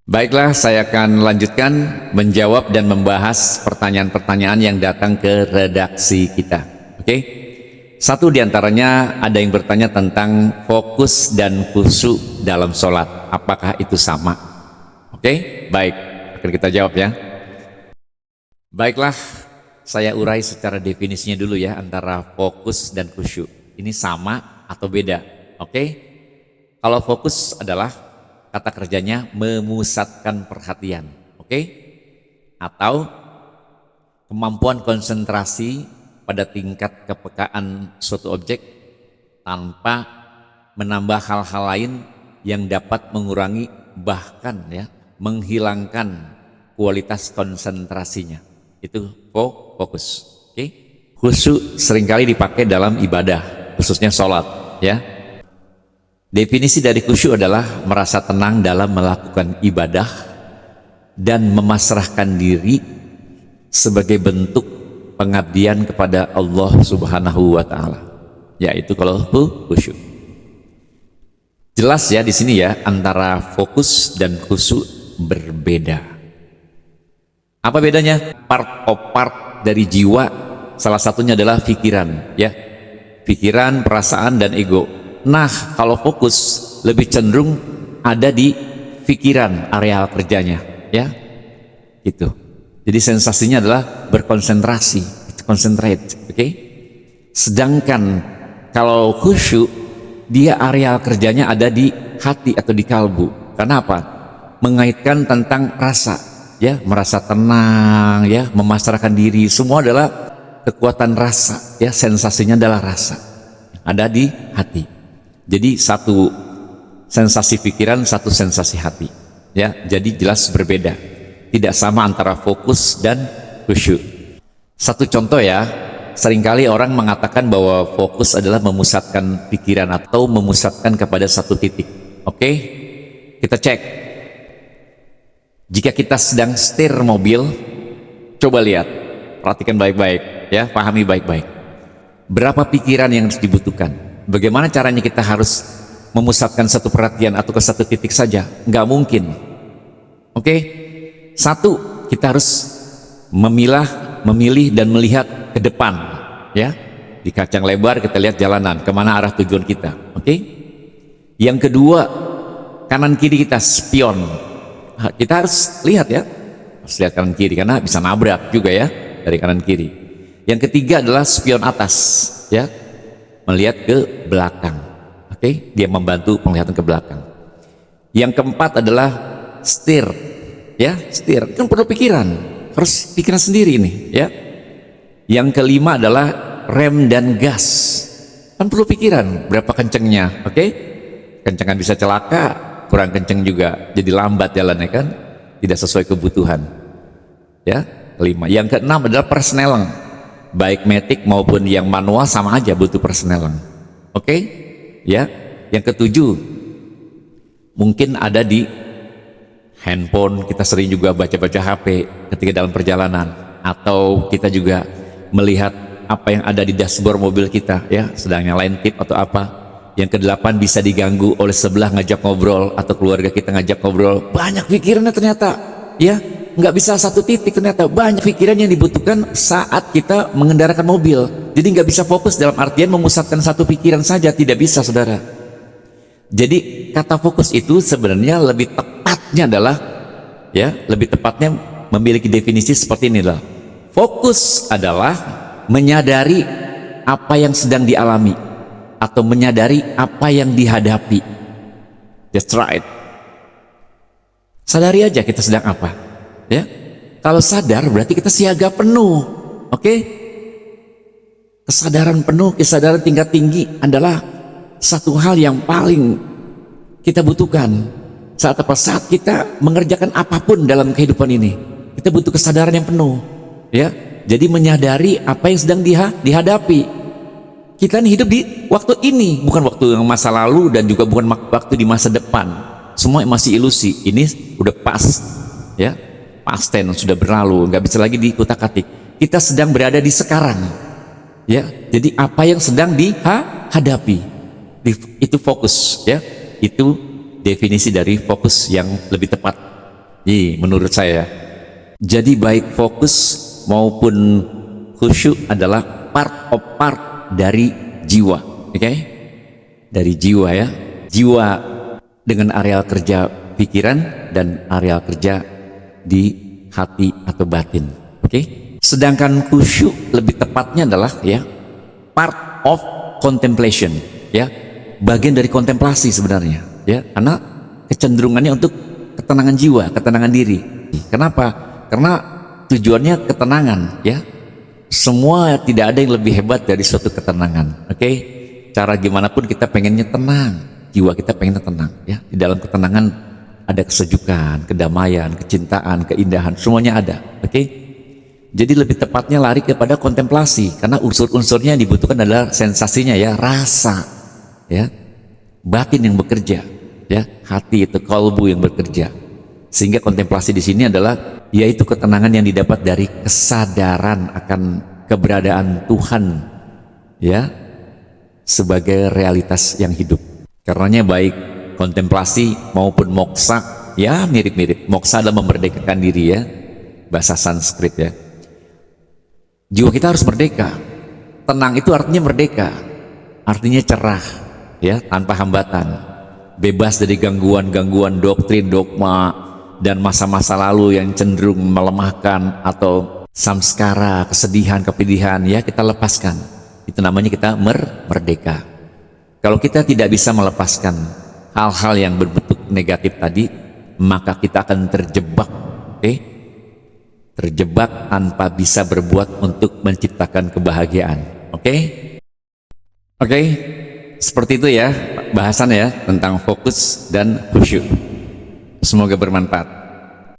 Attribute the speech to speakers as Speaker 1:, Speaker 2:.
Speaker 1: Baiklah, saya akan lanjutkan menjawab dan membahas pertanyaan-pertanyaan yang datang ke redaksi kita. Oke? Satu diantaranya ada yang bertanya tentang fokus dan khusyuk dalam sholat. Apakah itu sama? Oke? Baik, akan kita jawab ya. Baiklah, saya urai secara definisinya dulu ya antara fokus dan khusyuk. Ini sama atau beda? Oke? Kalau fokus adalah kata kerjanya memusatkan perhatian, oke? Atau kemampuan konsentrasi pada tingkat kepekaan suatu objek tanpa menambah hal-hal lain yang dapat mengurangi bahkan ya menghilangkan kualitas konsentrasinya. Itu fokus, oke? Khusyuk seringkali dipakai dalam ibadah, khususnya sholat, ya. Definisi dari khusyuk adalah merasa tenang dalam melakukan ibadah dan memasrahkan diri sebagai bentuk pengabdian kepada Allah Subhanahu wa taala. Yaitu kalau khusyuk. Jelas ya di sini ya antara fokus dan khusyuk berbeda. Apa bedanya? Part of part dari jiwa salah satunya adalah pikiran, ya. Pikiran, perasaan dan ego. Nah, kalau fokus lebih cenderung ada di pikiran areal kerjanya, ya, gitu. Jadi sensasinya adalah berkonsentrasi, concentrate, oke? Sedangkan kalau khusyuk, dia areal kerjanya ada di hati atau di kalbu. Karena apa? Mengaitkan tentang rasa, ya, merasa tenang, ya, memasrahkan diri. Semua adalah kekuatan rasa, ya, sensasinya adalah rasa. Ada di hati. Jadi satu sensasi pikiran, satu sensasi hati, ya. Jadi jelas berbeda, tidak sama antara fokus dan khusyuk. Satu contoh ya, seringkali orang mengatakan bahwa fokus adalah memusatkan pikiran atau memusatkan kepada satu titik. Oke, kita cek. Jika kita sedang setir mobil, coba lihat, perhatikan baik-baik, ya, pahami baik-baik. Berapa pikiran yang harus dibutuhkan? Bagaimana caranya kita harus memusatkan satu perhatian atau ke satu titik saja? Nggak mungkin. Oke? Satu, kita harus memilih dan melihat ke depan, ya. Di kacang lebar kita lihat jalanan, kemana arah tujuan kita. Oke? Yang kedua, kanan kiri kita spion. Kita harus lihat ya, harus lihat kanan kiri karena bisa nabrak juga ya dari kanan kiri. Yang ketiga adalah spion atas, ya. Melihat ke belakang, oke? Dia membantu penglihatan ke belakang. Yang keempat adalah setir, ya, setir. Kan perlu pikiran, harus pikiran sendiri nih, ya. Yang kelima adalah rem dan gas, kan perlu pikiran, berapa kencengnya, oke? Kencengan bisa celaka, kurang kenceng juga, jadi lambat jalannya kan, tidak sesuai kebutuhan, ya. Kelima. Yang keenam adalah persneling. Baik matic maupun yang manual sama aja butuh persneling. Oke? Ya. Yang ketujuh, mungkin ada di handphone, kita sering juga baca-baca HP ketika dalam perjalanan, atau kita juga melihat apa yang ada di dashboard mobil kita, ya, sedang nyalain tip atau apa. Yang kedelapan, bisa diganggu oleh sebelah ngajak ngobrol atau keluarga kita ngajak ngobrol. Banyak pikirannya ternyata, ya. Nggak bisa satu titik, ternyata banyak pikiran yang dibutuhkan saat kita mengendarakan mobil. Jadi nggak bisa fokus dalam artian memusatkan satu pikiran saja, tidak bisa, saudara. Jadi kata fokus itu sebenarnya lebih tepatnya adalah, ya, lebih tepatnya memiliki definisi seperti ini lah. Fokus adalah menyadari apa yang sedang dialami atau menyadari apa yang dihadapi. That's right. Sadari aja kita sedang apa. Ya, kalau sadar berarti kita siaga penuh, oke? Kesadaran penuh, kesadaran tingkat tinggi adalah satu hal yang paling kita butuhkan saat apa? Saat kita mengerjakan apapun dalam kehidupan ini, kita butuh kesadaran yang penuh, ya. Jadi menyadari apa yang sedang dihadapi. Kita hidup di waktu ini, bukan waktu yang masa lalu dan juga bukan waktu di masa depan. Semua masih ilusi. Ini udah pas, ya. Past tense sudah berlalu, nggak bisa lagi dikutak-atik. Kita sedang berada di sekarang, ya. Jadi apa yang sedang dihadapi itu fokus, ya. Itu definisi dari fokus yang lebih tepat. menurut saya. Jadi baik fokus maupun khusyuk adalah part dari jiwa, oke? Dari jiwa ya, jiwa dengan areal kerja pikiran dan areal kerja di hati atau batin, oke? Sedangkan khusyuk lebih tepatnya adalah ya part of contemplation, ya, bagian dari kontemplasi sebenarnya, ya, karena kecenderungannya untuk ketenangan jiwa, ketenangan diri. Kenapa? Karena tujuannya ketenangan, ya. Semua tidak ada yang lebih hebat dari suatu ketenangan, oke? Cara gimana pun kita pengennya tenang, jiwa kita pengennya tenang, ya. Di dalam ketenangan ada kesejukan, kedamaian, kecintaan, keindahan, semuanya ada, oke? Jadi lebih tepatnya lari kepada kontemplasi, karena unsur-unsurnya yang dibutuhkan adalah sensasinya, ya, rasa, ya, batin yang bekerja, ya, hati itu kalbu yang bekerja. Sehingga kontemplasi di sini adalah yaitu ketenangan yang didapat dari kesadaran akan keberadaan Tuhan, ya, sebagai realitas yang hidup. Karenanya baik kontemplasi maupun moksa, ya, mirip-mirip. Moksa adalah memerdekakan diri, ya, bahasa Sanskrit, ya. Jiwa kita harus merdeka. Tenang itu artinya merdeka, artinya cerah, ya, tanpa hambatan, bebas dari gangguan-gangguan doktrin, dogma, dan masa-masa lalu yang cenderung melemahkan atau samskara, kesedihan, kepedihan, ya, kita lepaskan. Itu namanya kita merdeka. Kalau kita tidak bisa melepaskan hal-hal yang berbentuk negatif tadi, maka kita akan terjebak, oke? Terjebak tanpa bisa berbuat untuk menciptakan kebahagiaan, oke? Oke, seperti itu ya bahasan ya tentang fokus dan khusyuk. Semoga bermanfaat.